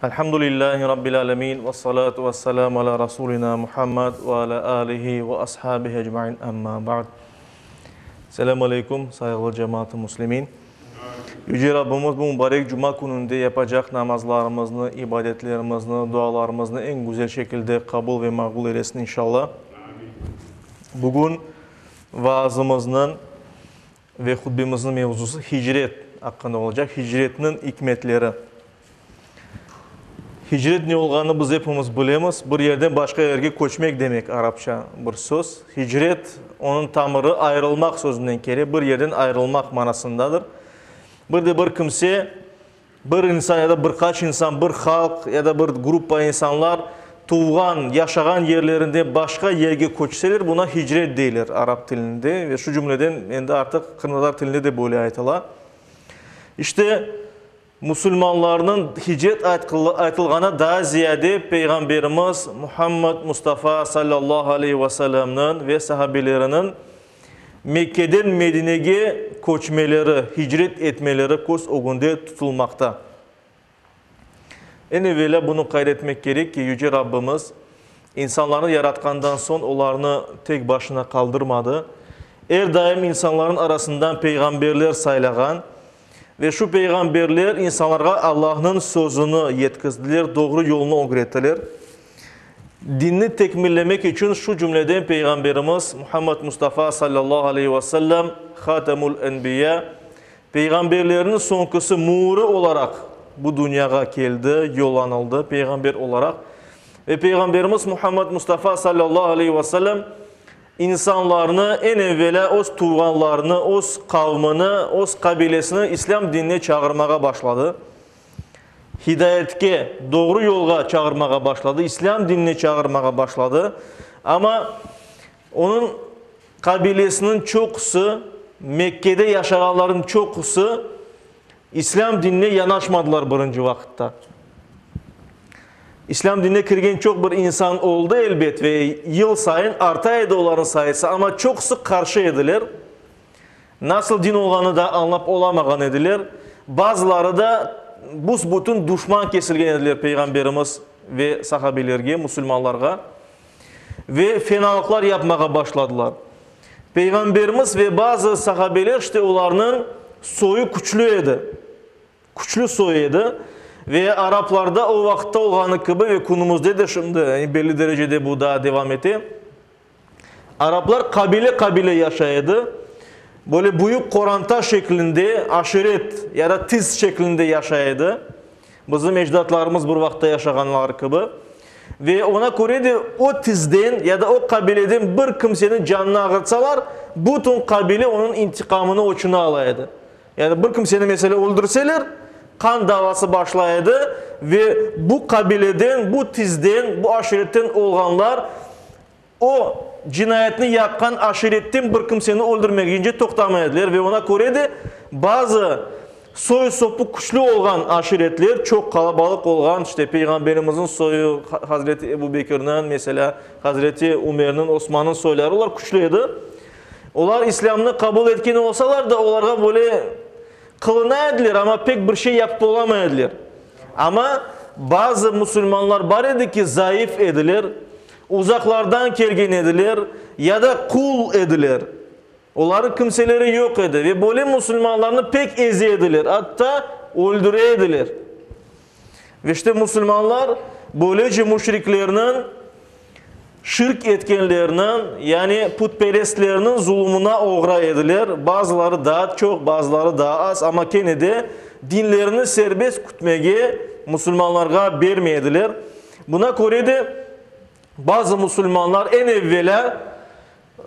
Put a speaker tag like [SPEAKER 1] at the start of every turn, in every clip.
[SPEAKER 1] Elhamdülillahi Rabbil alemin ve salatu ve selamu ala Rasulina Muhammed ve ala alihi ve ashabihi ecma'in amma ba'd. Selamun aleyküm saygılı cemaat-ı muslimin. Yüce Rabbimiz bu mübarek cuma gününde yapacak namazlarımızı, ibadetlerimizi, dualarımızı en güzel şekilde kabul ve makbul eylesin inşallah. Bugün vaazımızın ve hutbemizin mevzusu hicret hakkında olacak. Hicretinin hikmetleri. Hicret ne olganı biz hepimiz bilemiz. Bir yerden başka yerge koçmak demek Arapça bir söz. Hicret onun tamırı ayrılmak sözünden kere bir yerden ayrılmak manasındadır. Bir de bir kimse, bir insan ya da birkaç insan, bir halk ya da bir gruppa insanlar tuğan, yaşayan yerlerinde başka yerge koçseler buna hicret deyilir Arap dilinde ve şu cümleden endi artık Kırnadar dilinde de böyle aytılar. İşte Müslümanların hicret aytılğana daha ziyade Peygamberimiz Muhammed Mustafa sallallahu aleyhi ve sellem'nin ve sahabelerinin Mekke'den Medine'ye koçmeleri, hicret etmeleri koz ogunde tutulmakta. En evvela bunu kaydetmek gerek ki Yüce Rabbimiz insanları yaratkandan son onlarını tek başına kaldırmadı. Her daim insanların arasından peygamberler saylagan ve şu peygamberler insanlara Allah'ın sözünü yetkizdiler, doğru yolunu öğrettiler. Dinini tekmillemek için şu cümleden Peygamberimiz Muhammed Mustafa sallallahu aleyhi ve sellem Hatemul Enbiya peygamberlerin sonkusu muğru olarak bu dünyaya geldi, yollanıldı peygamber olarak. Ve Peygamberimiz Muhammed Mustafa sallallahu aleyhi ve sellem insanlarını en evvela öz tuğanlarını, öz kavmini, öz kabilesini İslam dinine çağırmaya başladı. Hidayetke, doğru yolga çağırmaya başladı. İslam dinine çağırmaya başladı. Ama onun kabilesinin çokusu, Mekke'de yaşayanların çokusu İslam dinine yanaşmadılar birinci vakitte. İslam dinine kirgen çok bir insan oldu elbet ve yıl sayın artaydı onların sayısı ama çoksu karşı edilir. Nasıl din olanı da anlap olamagan edilir. Bazıları da bütün düşman kesilgen edilir Peygamberimiz ve sahabelerge, Müslümanlarga. Ve fenalıklar yapmaya başladılar. Peygamberimiz ve bazı sahabeler işte onların soyu küçlüydü. Küçlü soyuydu. Ve Araplarda o vakitte olğanı gibi ve günümüzde de şimdi yani belli derecede bu daha devam etti. Araplar kabile kabile yaşaydı. Böyle büyük koranta şeklinde aşiret ya da tiz şeklinde yaşaydı. Bizim ecdatlarımız bir vakitte yaşayanlar gibi. Ve ona göre de o tizden ya da o kabileden bir kimsenin canını ağırtsalar bütün kabile onun intikamını uçuna alaydı. Yani bir kimseni mesela öldürseler kan davası başlaydı ve bu kabileden, bu tizden, bu aşiretten olganlar o cinayetini yakan aşiretten bir kimseni öldürmeyince toxtamaydılar ve ona göre de bazı soy sopu güçlü olgan aşiretler çok kalabalık olgan işte Peygamberimizin soyu Hazreti Ebu Bekir'nin mesela Hazreti Umer'nin Osman'ın soyları onlar güçlüydü. Onlar İslam'ını kabul etken olsalar da onlara böyle kılına edilir ama pek bir şey yaptı olamayediler. Ama bazı Müslümanlar var idi ki zayıf edilir, uzaklardan kelgen edilir ya da kul edilir. Onların kimseleri yok idi ve böyle Müslümanlarını pek ezi edilir, hatta öldüre edilir. Ve işte Müslümanlar böylece müşriklerinin, şirk etkenlerinin yani putperestlerinin zulmuna uğra edilir. Bazıları daha çok, bazıları daha az ama gene de dinlerini serbest tutmaya Müslümanlara vermeyediler. Buna göre de bazı Müslümanlar en evvela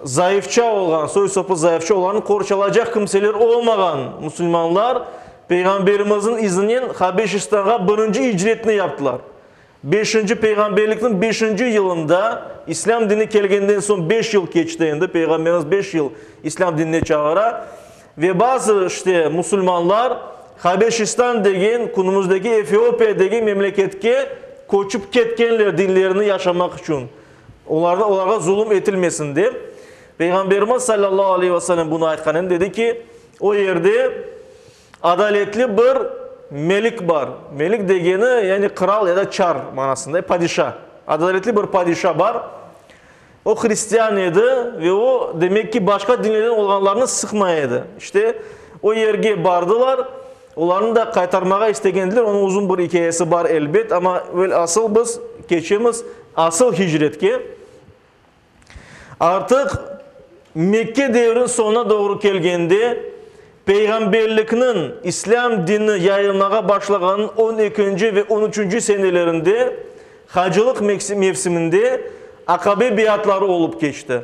[SPEAKER 1] zayıfça olan, soy sopu zayıfça olanı korçalacak kimseler olmayan Müslümanlar Peygamberimizin izniyle Habeşistan'a birinci hicretini yaptılar. 5. peygamberlikten 5. yılında İslam dini kelgenden son 5 yıl geçtiğinde Peygamberimiz 5 yıl İslam dinine çağıra ve bazı işte Müslümanlar Habeşistan degen günümüzdeki Etiyopya degen memleketke koçup ketkenler dinlerini yaşamak için. Onlara zulüm etilmesin diye. Peygamberimiz sallallahu aleyhi ve sellem bunu aytkanın dedi ki o yerde adaletli bir melik var. Melik degeni yani kral ya da çar manasında, padişah. Adaletli bir padişah var. O Hristiyan idi ve o demek ki başka dinlerden olanlarını sıkmayaydı. İşte o yerge bardılar. Onların da kaytarmağa istegendiler. Onun uzun bir hikayesi var elbet ama asıl biz geçimiz asıl hicretke. Artık Mekke devrin sonuna doğru gelgendi. Peygamberlikinin İslam dinini yayılmaya başlaganın 12. ve 13. senelerinde hacılık mevsiminde Akabe biatları olup geçti.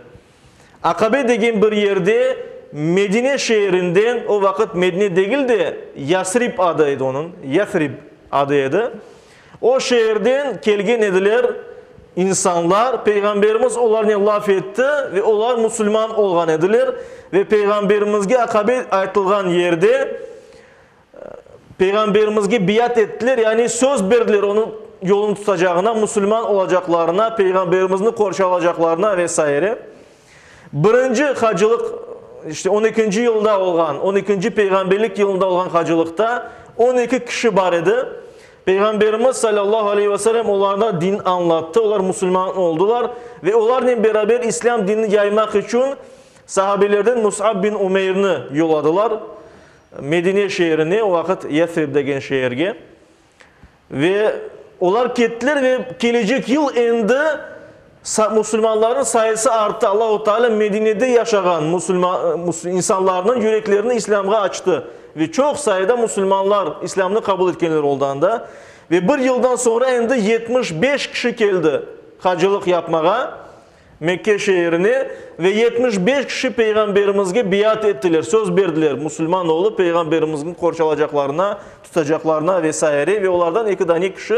[SPEAKER 1] Akabe degen bir yerde Medine şehrinden, o vakit Medine değil de Yasrib adıydı onun. Yasrib adıydı. O şehirden kelgen ediler insanlar. Peygamberimiz onlarını laf etti ve onlar Müslüman olgan ediler. Ve Peygamberimizge Akabe aytılgan yerde Peygamberimizge biat ettiler. Yani söz verdiler onun yolunu tutacağına, Müslüman olacaklarına, Peygamberimizin korşu alacaklarına vesaire. Birinci hacılık işte 12. yılda olgan, 12. peygamberlik yılında olgan hacılıkta 12 kişi var idi. Peygamberimiz sallallahu aleyhi ve sellem onlara din anlattı. Onlar Müslüman oldular ve onlarla beraber İslam dinini yaymak için sahabelerden Mus'ab bin Umeyr'ni yolladılar. Medine şehrini, o vakit Yathrib degen şehirge. Ve onlar kettiler ve gelecek yıl endi Müslümanların sayısı arttı. Allah-u Teala Medine'de yaşayan insanların yüreklerini İslam'a açtı. Ve çok sayıda Müslümanlar İslam'ı kabul etkenler olduğunda. Ve bir yıldan sonra endi 75 kişi geldi hacılık yapmaya Mekke şehrini ve 75 kişi Peygamberimizge biat ettiler, söz verdiler. Müslüman olup Peygamberimizin korşalacaklarına, tutacaklarına vesaire ve onlardan 2 tane kişi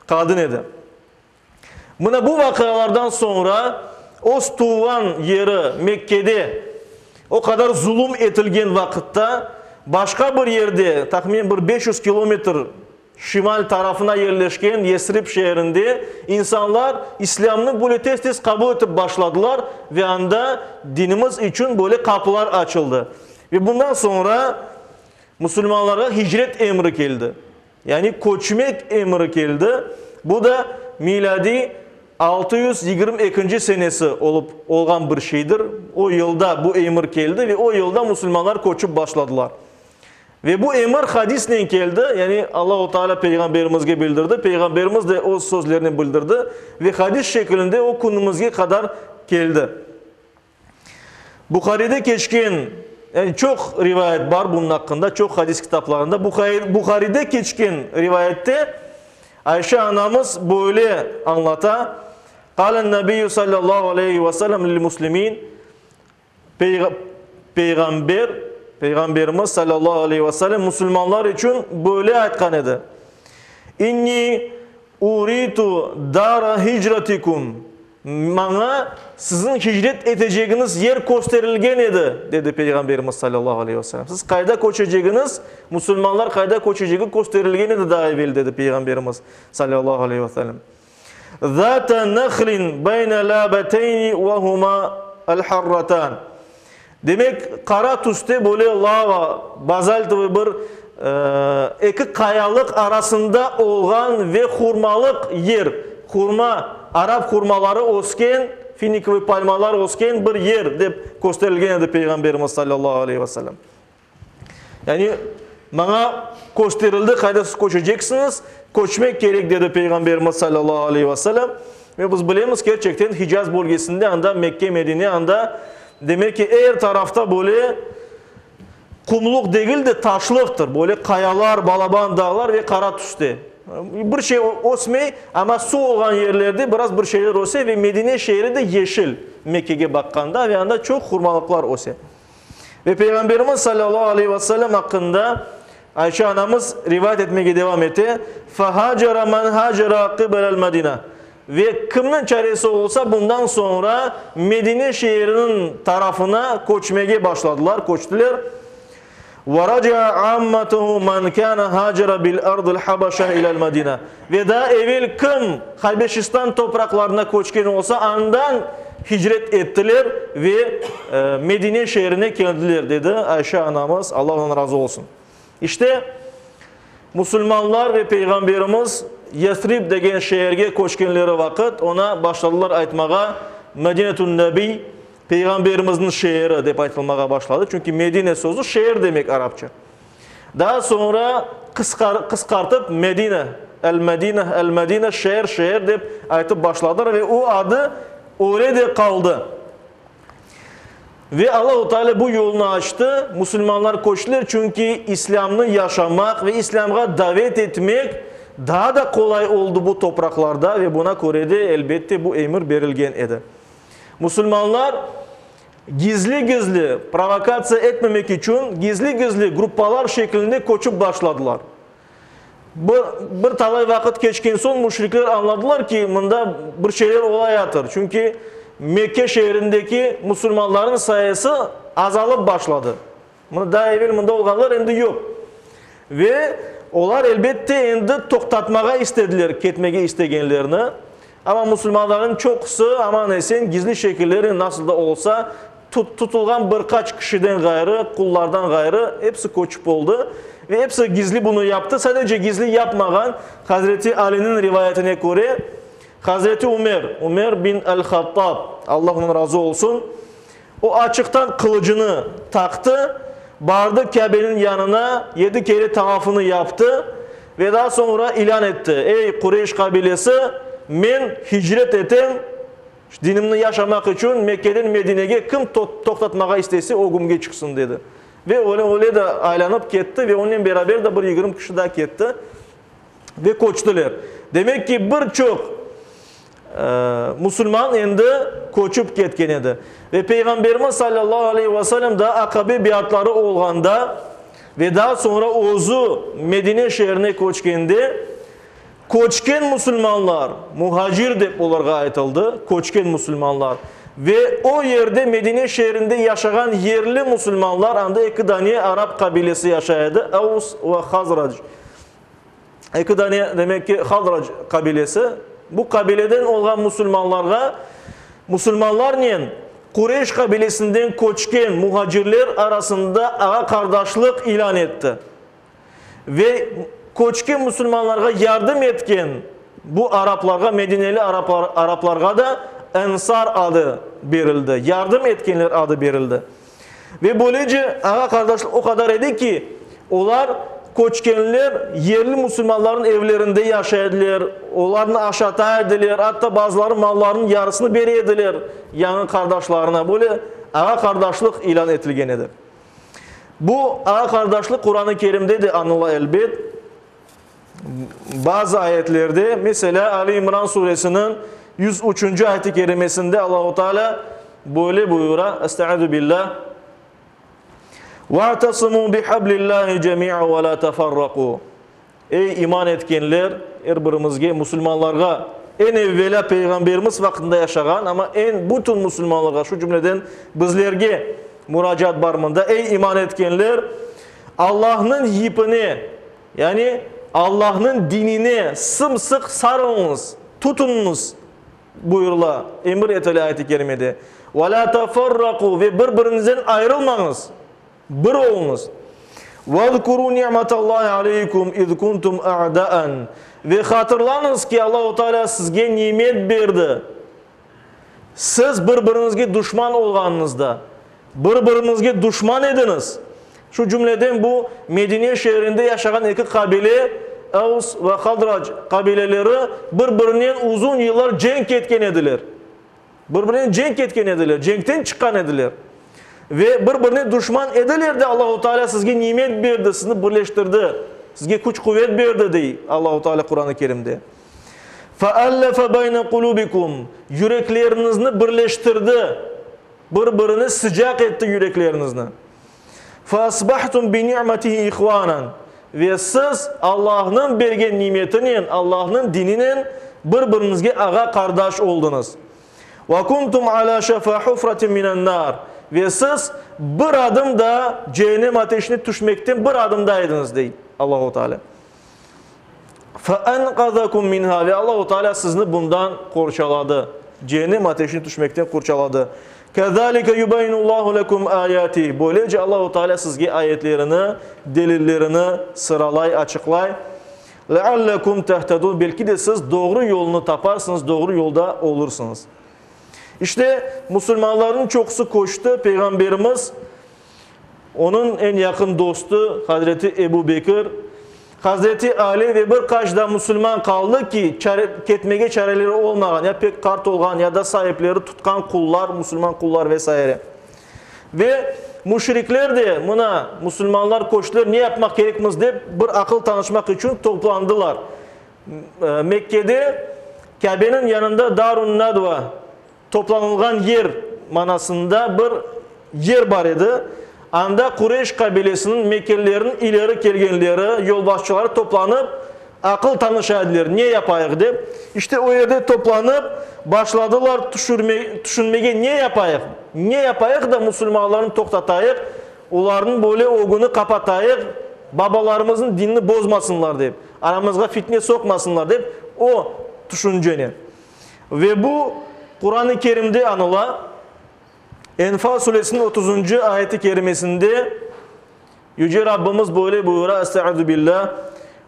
[SPEAKER 1] kadın idi. Buna bu vakalardan sonra Ostuvan yeri Mekke'de o kadar zulüm etilgen vakitte başka bir yerde tahmin bir 500 kilometre şimal tarafına yerleşken Yesrib şehrinde insanlar İslam'ı böyle tez kabul edip başladılar ve anda dinimiz için böyle kapılar açıldı. Ve bundan sonra Müslümanlara hicret emri geldi. Yani koçmek emri geldi. Bu da miladi 622. senesi olup olgan bir şeydir. O yılda bu emir geldi ve o yılda Müslümanlar koçup başladılar. Ve bu emir hadisle geldi. Yani Allah-u Teala Peygamberimizge bildirdi. Peygamberimiz de o sözlerini bildirdi. Ve hadis şeklinde o konumuzga kadar geldi. Bukhari'de geçken, yani çok rivayet var bunun hakkında. Çok hadis kitaplarında. Bukhari'de geçken rivayette Ayşe anamız böyle anlata. Kâlen Nebiyyü sallallahu aleyhi ve sellem lil muslimin. Peygamberimiz sallallahu aleyhi ve sellem Müslümanlar için böyle aytkan edi. İnni uritu dara hicratikum. Bana sizin hicret edeceğiniz yer gösterilgen edi dedi Peygamberimiz sallallahu aleyhi ve sellem. Siz kayda koşacağınız, Müslümanlar kayda koşacağı gösterilgen edi daha evvel dedi Peygamberimiz sallallahu aleyhi ve sellem. Zata nakhlin beyne labateyni ve huma el-harratan. Demek kara tüste böyle lava, bazalt ve bir iki kayalık arasında olan ve hurmalık yer. Hurma, Arap hurmaları osken, finik ve palmalar osken bir yer deyip gösterilgen edi Peygamberimiz sallallahu aleyhi ve sellem. Yani bana gösterildi, kayda siz koşacaksınız, koşmak gerek dedi Peygamberimiz sallallahu aleyhi ve sellem. Ve biz bilemiz gerçekten Hicaz bölgesinde anda Mekke, Medine anda demek ki eğer tarafta böyle kumluk değil de taşlıktır. Böyle kayalar, balaban dağlar ve kara tüste. Bir şey osmay ama su olan yerlerde biraz bir şeyler olsa ve Medine şehri de yeşil Mekke'ye bakkanda ve anda çok hurmalıklar olsa. Ve Peygamberimiz sallallahu aleyhi ve sellem hakkında Ayşe anamız rivayet etmeye devam etti. فَهَاجَرَ مَنْ هَاجَرَ قِبَلَ الْمَدِينَ. Ve kimin çaresi olsa bundan sonra Medine şehrinin tarafına koçmeye başladılar, koçtular. وَرَجَعَ عَمَّتُهُ مَنْ كَانَ هَاجَرَ بِالْأَرْضِ الْحَبَشَةِ إِلَى الْمَدِينَ. Ve daha evvel kim Habeşistan topraklarına koçken olsa andan hicret ettiler ve Medine şehrine geldiler dedi Ayşe anamız. Allah ondan razı olsun. İşte Müslümanlar ve Peygamberimiz Yesrib degen şehirge koşkenleri vakit ona başladılar aytmağa Medinetun Nebi Peygamberimizin şehri dep aytılmağa başladı. Çünkü Medine sözü şehir demek Arapça. Daha sonra kıskartıp Medine, El-Medine, şehir dep aytıp başladılar ve o adı orada kaldı. Ve Allah-u Teala bu yolunu açtı. Müslümanlar koştular çünkü İslam'ı yaşamak ve İslam'a davet etmek daha da kolay oldu bu topraklarda ve buna göre de elbette bu emir verilgen idi. Müslümanlar gizli provokasyon etmemek için gizli gruppalar şeklinde koşup başladılar. Bir talay vakit geçken son müşrikler anladılar ki bunda bir şeyler olay atır. Çünkü Mekke şehrindeki Müslümanların sayısı azalıp başladı. Daha evvel bunda olanlar endi yok. Ve onlar elbette endi toktatmağa istediler, ketmege istegenlerini. Ama Müslümanların çoksu aman esen gizli şekilleri nasıl da olsa tutulgan birkaç kişiden gayrı, kullardan gayrı hepsi koçup oldu. Ve hepsi gizli bunu yaptı. Sadece gizli yapmagan Hazreti Ali'nin rivayetine göre Hazreti Ömer bin el-Hattab, Allah onun razı olsun, o açıktan kılıcını taktı, vardı Kabe'nin yanına 7 kere tavafını yaptı ve daha sonra ilan etti. Ey Kureyş kabilesi, men hicret etem, dinimni yaşamak için Mekke'den Medine'ye kim toktatmağa istese o gümge çıksın dedi. Ve öyle de aylanıp gitti ve onunla beraber de bir 20 kişi daha gitti ve koçtular. Demek ki birçok Müslüman endi koçup ketken edi. Ve Peygamberimiz sallallahu aleyhi ve sellem da akabe biatları olganda ve daha sonra ozu Medine şehrine koçkendi. Koçken Müslümanlar, muhacir dep olarga aytıldı. Koçken Müslümanlar. Ve o yerde Medine şehrinde yaşayan yerli Müslümanlar anda iki tane Arap kabilesi yaşaydı. Avs ve Hazrac. İki tane demek ki Hazrac kabilesi. Bu kabileden olan Müslümanlar niyen? Kureyş kabilesinden koçken muhacirler arasında ağa kardeşlik ilan etti. Ve koçken Müslümanlara yardım etken bu Araplarga, Medineli Araplarga da Ensar adı verildi. Yardım etkenler adı verildi. Ve böylece ağa kardeşlik o kadar idi ki onlar koçkenler yerli Müslümanların evlerinde yaşadılar. Onlarını aşağıtaydılar. Hatta bazıları mallarının yarısını veriyediler yanı kardeşlerine. Böyle ağa kardeşlik ilan etilgenidir. Bu ağa kardeşlik Kur'an-ı Kerim'de de anıla elbet. Bazı ayetlerde mesela Ali İmran suresinin 103. ayet-i kerimesinde Allah-u Teala böyle buyura. Estaizu billah. وَاَعْتَصِمُوا بِحَبْلِ اللّٰهِ جَمِيعًا وَلَا تَفَرَّقُوا. Ey iman etkenler, birbirimizge, Müslümanlarga, en evvela Peygamberimiz vaktinde yaşayan ama en bütün Müslümanlarga, şu cümleden bizlerge müracaat barmında, ey iman etkenler, Allah'ın yipini, yani Allah'ın dinine sımsık sarılınız, tutununuz buyurula, emir eteli ayet-i kerimede. وَلَا تَفَرَّقُوا ve birbirinizden ayrılmanız. Bir olunuz. وَذْكُرُوا نِعْمَةَ اللّٰهِ عَلَيْكُمْ اِذْ كُنْتُمْ اَعْدَاءً. Ve hatırlanınız ki Allah-u Teala sizge nimet verdi. Siz birbirinizge düşman olganınızda, birbirinizge düşman ediniz. Şu cümleden bu Medine şehrinde yaşayan iki kabile, Avs ve Hazrac kabileleri birbirinden uzun yıllar cenk etken ediler. Birbirinden cenk etken ediler, cenkten çıkan ediler. Ve birbirine düşman edilir de Allah-u Teala sizge nimet verdi, sizi birleştirdi. Sizge güç kuvvet verdi dey Allah-u Teala Kur'an-ı Kerim'de. فَأَلَّفَ بَيْنَ قُلُوبِكُمْ. Yüreklerinizi birleştirdi. Birbirini sıcak etti yüreklerinizle. فَأَصْبَحْتُمْ بِنِعْمَتِهِ اِخْوَانًا. Ve siz Allah'ın bergen nimetinin, Allah'ın dininin birbirinizge ağa kardeş oldunuz. وَكُنْتُمْ عَلَى شَفَا حُفْرَةٍ مِنَ النَّارِ. Ve siz bir adım da cehennem ateşine düşmekten bir adımdaydınız değil Allah-u Teala. فَاَنْقَذَكُمْ مِنْهَا. Ve Allah-u Teala sizi bundan kurçaladı. Cehennem ateşine düşmekten kurçaladı. Kezalike yubaynullahu lekum ayati. Böylece Allahu Teala sizge ayetlerini, delillerini sıralay, açıklay. Leallekum tehtedun. Belki de siz doğru yolunu taparsınız, doğru yolda olursunuz. İşte Müslümanların çoksu koştu. Peygamberimiz, onun en yakın dostu Hazreti Ebu Bekir, Hazreti Ali ve birkaç da Müslüman kaldı ki ketmege çareleri olmayan, ya pek kart olgan ya da sahipleri tutkan kullar, Müslüman kullar vesaire. Ve müşrikler de buna Müslümanlar koştular, ne yapmak gerekmez deyip bir akıl tanışmak için toplandılar. Mekke'de Kabe'nin yanında Darun Nadva, toplanılgan yer manasında bir yer var idi. Anda Kureyş kabilesinin Mekkelilerin ileri kelgenleri, yolbaşçıları toplanıp akıl tanışadılar. Ne yapayıq deyip. İşte o yerde toplanıp başladılar düşünmeye ne yapayıq? Ne yapayıq da Müslümanların toktatayıq? Onların böyle oğunu kapatayıq. Babalarımızın dinini bozmasınlar deyip. Aramızga fitne sokmasınlar deyip. O düşünceni. Ve bu Kur'an-ı Kerim'de anıla. Enfal suresinin 30. ayeti kerimesinde Yüce Rabbimiz böyle buyuruyor. Estaizu billah.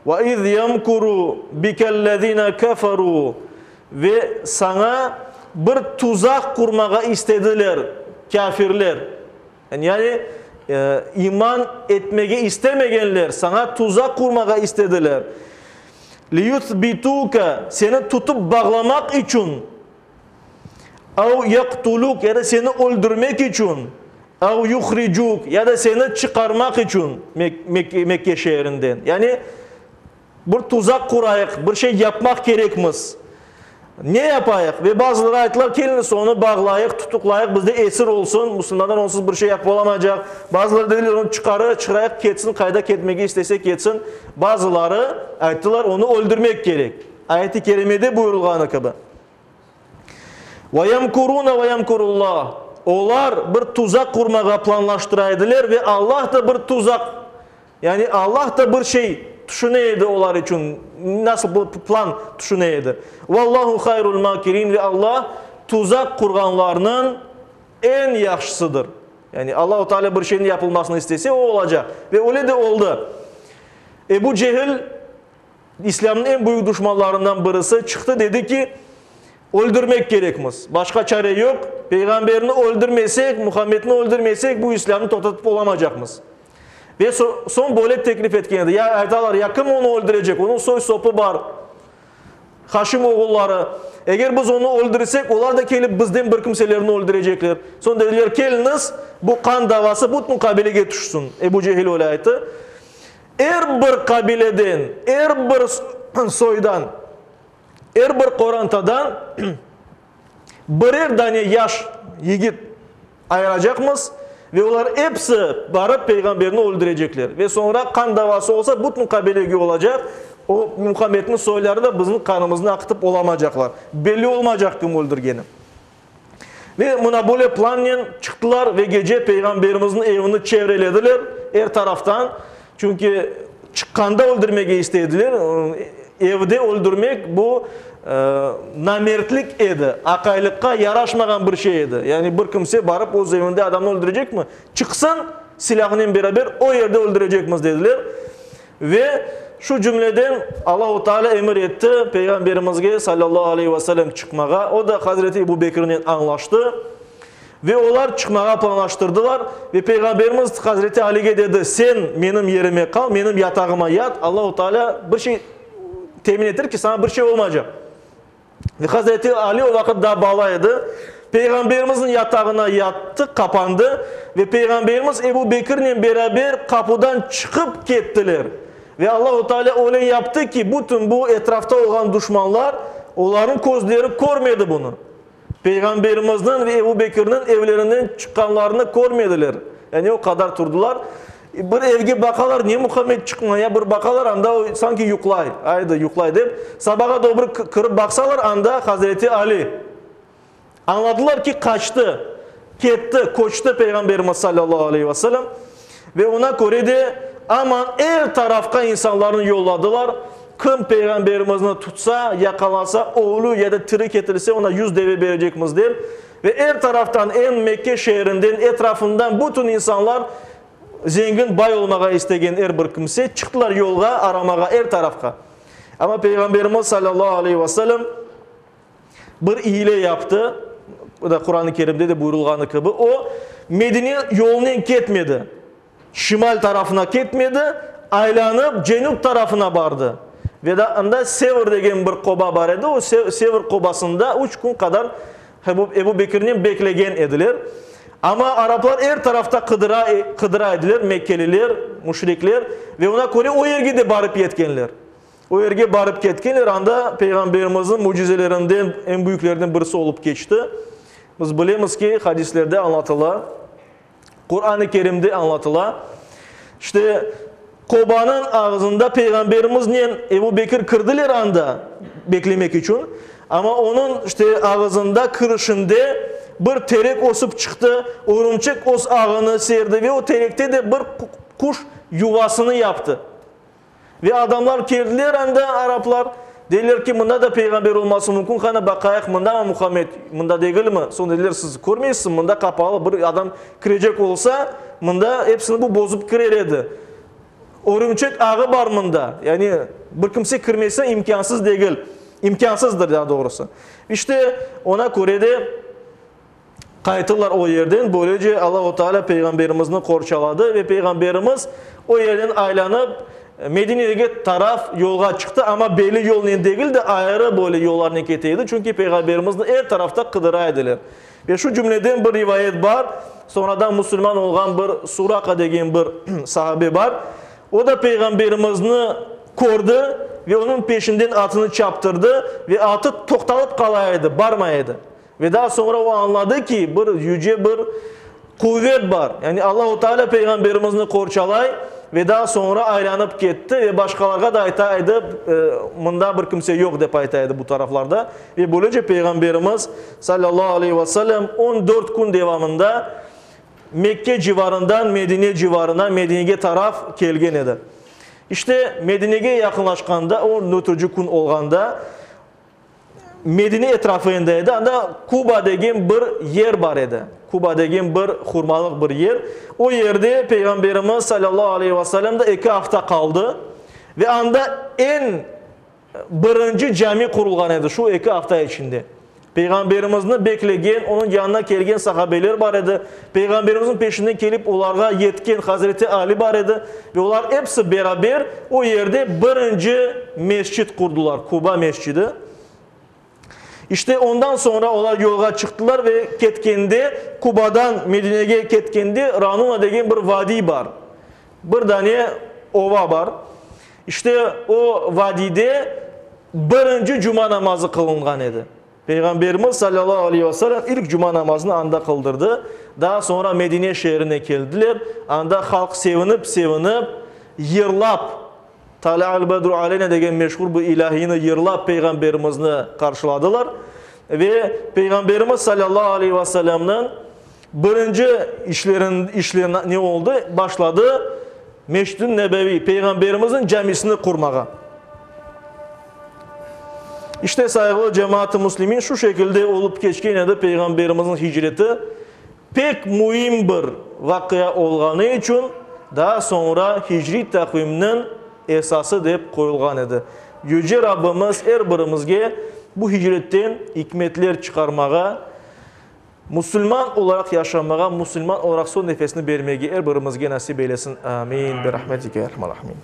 [SPEAKER 1] Ve iz yemkuru bikellezine keferu. Ve sana bir tuzak kurmağa istediler kafirler. Yani iman etmeye istemeyenler sana tuzak kurmağa istediler. Liyuthbituka, seni tutup bağlamak için. Av yaktuluk, ya da seni öldürmek için. Av yuhricuk, ya da seni çıkarmak için Mekke şehrinden. Yani bir tuzak kurayık, bir şey yapmak gerekmez. Ne yapayık? Ve bazıları ayetler kendisi onu bağlayık, tutuklayık, bizde esir olsun, Müslümanlar onsuz bir şey yapılamayacak. Bazıları dediler onu çıkarayık, ketsin, kayda ketmeyi istese ketsin. Bazıları ayetler onu öldürmek gerek. Ayet-i kerimede buyurulğanı gibi. وَيَمْكُرُونَ وَيَمْكُرُ اللّٰهِ. Onlar bir tuzak kurmağa planlaştıraydılar ve Allah da bir tuzak, yani Allah da bir şey düşüneydi onlar için, nasıl bir plan düşüneydi. وَاللّٰهُ خَيْرُ الْمَاكِرِينَ. Ve Allah tuzak kurganlarının en yaxşısıdır. Yani Allah-u Teala bir şeyin yapılmasını istese o olacak. Ve öyle de oldu. Ebu Cehil, İslam'ın en büyük düşmanlarından birisi, çıktı dedi ki, öldürmek gerekmez. Başka çare yok. Peygamberini öldürmesek, Muhammed'ini öldürmesek bu İslam'ı totatıp olamayacakmız. Ve son böyle teklif etkeniydi. Ya aydalar yakın onu öldürecek. Onun soy sopu var. Haşim oğulları. Eğer biz onu öldürürsek onlar da gelip bizden bir kimselerini öldürecekler. Son dediler geliniz bu kan davası bu mukabileye düşsün. Ebu Cehil öyle aydı. Er bir kabileden, er bir soydan, er bir korantadan birer tane yaş yigit ayıracakmız ve onlar hepsi varıp peygamberini öldürecekler. Ve sonra kan davası olsa bu mukabileye olacak. O Muhammed'in soyları da bizim kanımızını akıtıp olamayacaklar. Belli olmayacak kim öldürgeni. Ve buna böyle planla çıktılar ve gece peygamberimizin evini çevrelediler her taraftan. Çünkü çıkkanda öldürmeye istediler. Evde öldürmek bu namertlik idi. Akaylıkka yaraşmayan bir şeydi. Yani bir kimse barıp o evinde adamı öldürecek mi? Çıksın silahının beraber o yerde öldürecekmiz dediler. Ve şu cümleden Allah-u Teala emir etti Peygamberimizge sallallahu aleyhi ve sellem çıkmağa. O da Hazreti Ebu Bekir'le anlaştı. Ve onlar çıkmağa planlaştırdılar. Ve Peygamberimiz Hazreti Ali'ye dedi sen benim yerime kal, benim yatağıma yat. Allah-u Teala bir şey temin edir ki sana bir şey olmayacak. Ve Hazreti Ali o vakit daha bağlıydı. Peygamberimizin yatağına yattı, kapandı. Ve Peygamberimiz Ebu Bekir'le beraber kapıdan çıkıp gittiler. Ve Allah-u Teala öyle yaptı ki bütün bu etrafta olan düşmanlar onların gözleri görmedi bunu. Peygamberimizin ve Ebu Bekir'in evlerinden çıkanlarını görmediler. Yani o kadar durdular. Bir evge bakalar niye Muhammed çıkmaya bir bakalar anda sanki yuklay. Haydi yuklay deyip sabaha doğru kırıp baksalar anda Hazreti Ali. Anladılar ki kaçtı. Gitti, koştu Peygamberimiz sallallahu aleyhi ve sellem. Ve ona göre de aman her tarafta insanların yolladılar. Kim peygamberimizini tutsa, yakalasa, oğlu ya da trik etilse ona 100 deve verecekmiz deyip ve her taraftan en Mekke şehrinden etrafından bütün insanlar zengin bay olmağa istegen her bir kimse çıktılar yolga aramağa her tarafka. Ama Peygamberimiz sallallahu aleyhi ve sellem bir hile yaptı. Bu da Kur'an-ı Kerim'de de buyurulganı gibi. O Medine yolundan ketmedi. Şimal tarafına ketmedi. Aylanıp Cenub tarafına vardı. Ve de anda Sevr degen bir koba var idi. O Sevr kobasında 3 gün kadar Ebu Bekir'in beklegen edilir. Ama Araplar her tarafta kıdıra edilir. Mekkeliler, müşrikler. Ve ona göre o yerge de barıp yetkenler. O yerge barıp ketkenler anda Peygamberimizin mucizelerinden en büyüklerinden birisi olup geçti. Biz bilemiz ki hadislerde anlatıla, Kur'an-ı Kerim'de anlatıla. İşte Koba'nın ağzında Peygamberimizle Ebu Bekir kırdılar anda beklemek için. Ama onun işte ağzında kırışında bir terek osup çıktı. Örümcek os ağını serdi ve o terekte de bir kuş yuvasını yaptı. Ve adamlar geldiler anda Araplar dediler ki bunda da peygamber olması mümkün. Kana bakayak bunda ama Muhammed bunda değil mi? Sonra dediler siz görmeyesiniz bunda kapalı bir adam kirecek olsa bunda hepsini bu bozup kireredi. Örümcek ağı var bunda. Yani bir kimse kirmeyse imkansız değil. İmkansızdır daha doğrusu. İşte ona göre de kayıttılar o yerden. Böylece Allah-u Teala Peygamberimizini korçaladı ve Peygamberimiz o yerden aylanıp Medine'ye taraf yolga çıktı ama belli yolun değil de ayrı böyle yollarına keteydi. Çünkü Peygamberimizin her tarafta kıdıra edilir. Ve şu cümleden bir rivayet var. Sonradan Müslüman olan bir Suraka degen bir sahabe var. O da Peygamberimizini kordu ve onun peşinden atını çaptırdı ve atı toktalıp kalaydı, barmaydı. Ve daha sonra o anladı ki bir yüce bir kuvvet var. Yani Allah-u Teala Peygamberimizini korçalay ve daha sonra aylanıp gitti ve başkalarına da aytaydı, bunda bir kimse yok deyip aytaydı bu taraflarda. Ve böylece Peygamberimiz sallallahu aleyhi ve sellem 14 gün devamında Mekke civarından Medine civarına, Medine'ye taraf kelgen edi. İşte Medine'ye yakınlaşkanda, 14. gün olganda Medine etrafındaydı. Anda Kuba degen bir yer var idi. Kuba degen bir hurmalık bir yer. O yerde Peygamberimiz sallallahu aleyhi ve sellem de 2 hafta kaldı. Ve anda en birinci cami kurulgan idi şu 2 hafta içinde. Peygamberimizini beklegen, onun yanına kelgen sahabeler var idi. Peygamberimizin peşinden gelip onlara yetken Hazreti Ali var idi. Ve onlar hepsi beraber o yerde birinci mescit kurdular. Kuba mescidi. İşte ondan sonra onlar yola çıktılar ve ketkende Kuba'dan Medine'ye ketkende Ranuna degen bir vadi var. Bir tane ova var. İşte o vadide birinci cuma namazı kılıngan idi. Peygamberimiz sallallahu aleyhi ve sellem ilk cuma namazını anda kıldırdı. Daha sonra Medine şehrine geldiler. Anda halk sevinip yırlap Tala'al bedru aleyne degen meşhur bu ilahini yırlap Peygamberimizni karşıladılar. Ve Peygamberimiz sallallahu aleyhi ve sellem'nin birinci işlerin ne oldu? Başladı Meşrid-i Nebevi, Peygamberimizin camisini kurmağa. İşte saygılı cemaat-i Müslümin şu şekilde olup geçken de Peygamberimizin hicreti pek mühim bir vakıya olganı için daha sonra hicri takviminin esası deyip koyulgan idi. Yüce Rabbimiz her birimizge bu hicretten hikmetler çıkarmağa, Müslüman olarak yaşamağa, Müslüman olarak son nefesini vermeye her birimizge nasip eylesin. Amin. Bi rahmetike ya rahman rahim.